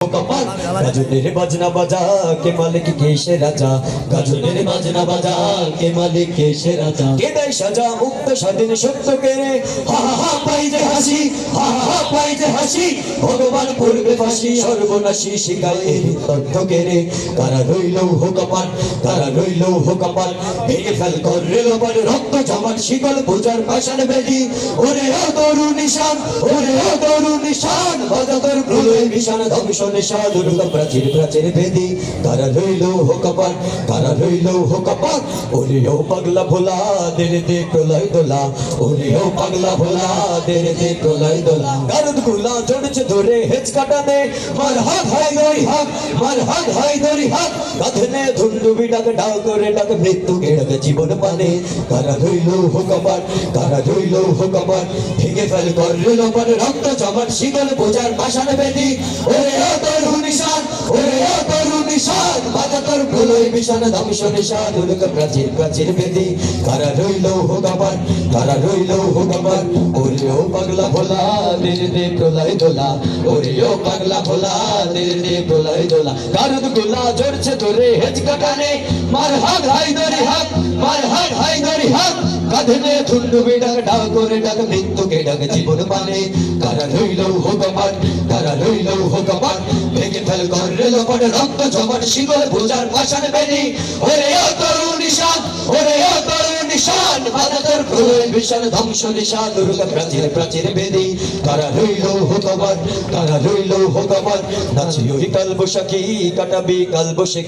গাজনের বাজনা বাজা কে মালিক কে সে রাজা গাজনের বাজনা বাজা কে মালিক কে সে রাজা কে দেয় সাজা মুক্ত স্বাধীন সত্য কে রে হা হা হা পাই যে হাসি হা হা হা পাই যে হাসি ভগবান পূর্বে ফাঁসি সর্বনাশী শিখায় এই তথ্য কে রে কারা রইল হোকাপান কারা রইল হোকাপান ভেঙে ফেল কর রেলবার রক্ত জমাট শিকল বোঝার পাশান বেদি ওরে ও তরু নিশান ওরে ও তরু নিশান বাজা তোর প্রলয় নিশান ধ্বংস নিশা দুর্গা প্রাচীর প্রাচীর বেদি কারা রইল হোকাপান কারা রইল হোকাপান ওরে ও পাগলা ভোলা দেরে দে প্রলয় দোলা ওরে ও পাগলা ভোলা দেরে দে প্রলয় দোলা গারদ গুলা জড়ছে ধরে হেচ কাটানে মার হাত হাই দরি হাত মার হাত হাই দরি হাত কাঁধনে ধুন্দুবি ডাক ডাক করে ডাক মৃত্যু কে ডাক জীবন পানে কারা রইল হোকাপান কারা রইল হোকাপান ভেঙে ফেল কর রেলবার রক্ত জমাট শিকল বোঝার পাশান বেদি ওরে ও তরু নিশান ওরে ও তরু নিশান বাজা তোর প্রলয় বিশান ধ্বংস নিশা দুর্গা প্রাচীর প্রাচীর বেদি কারা রইল হোকাপান কারা রইল হোকাপান ওরে ও পাগলা ভোলা দেরে দে প্রলয় দোলা ওরে ও পাগলা ভোলা দেরে দে প্রলয় দোলা গারদ গুলা জড়ছে ধরে হেজ কাটানে মার হাত হাই ধরি হাত মার হাত হাই ধরি হাত কাঁধনে ধুন্দুবি ডাক ডাক করে ডাক মৃত্যুকে ডাক জীবন মানে কারা রইল হোকাপান কারা রইল হোকাপান ভেঙে ফেল কর রেলবার রক্ত জমাট শিকল বোঝার পাশান বেদি ওরে ও তরু নিশান ওরে ও তরু নিশান বাজা তোর প্রলয় বিশান ধ্বংস নিশা দুর্গা প্রাচীর প্রাচীর বেদি কারা রইল হোকাপান কারা রইল হোকাপান নাচি ওই কাল বৈশাখী কাটাবি কাল বসে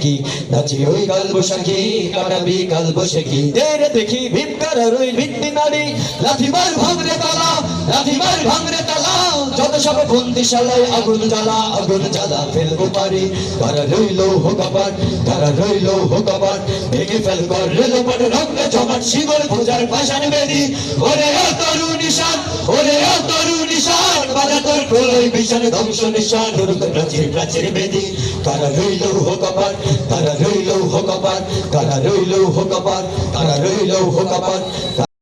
নাচি ওই কাল বৈশাখী কাটাবি কাল বসে তেরে দেখি ভীমকার রই ভিত্তি নারী লাঠিমার ভাঙরে তালা লাঠিমার ভাঙরে তালা যত সব বন্দিশালায় আগুন জ্বালা ফেলবো পারি কারা রইল হোকাপান কারা রইল হোকাপান ভেঙে ফেল কর রেলবার রক্ত জমাট শিকল বোঝার পাশান বেদি ওরে ও তরু নিশান ওরে ও তরু নিশান বাজা তোর প্রলয় বিশান ধ্বংস নিশান দুর্গা প্রাচীর প্রাচীর বেদি কারা রইল হোকাপান কারা রইল হোকাপান কারা রইল হোকাপান কারা রইল হোকাপান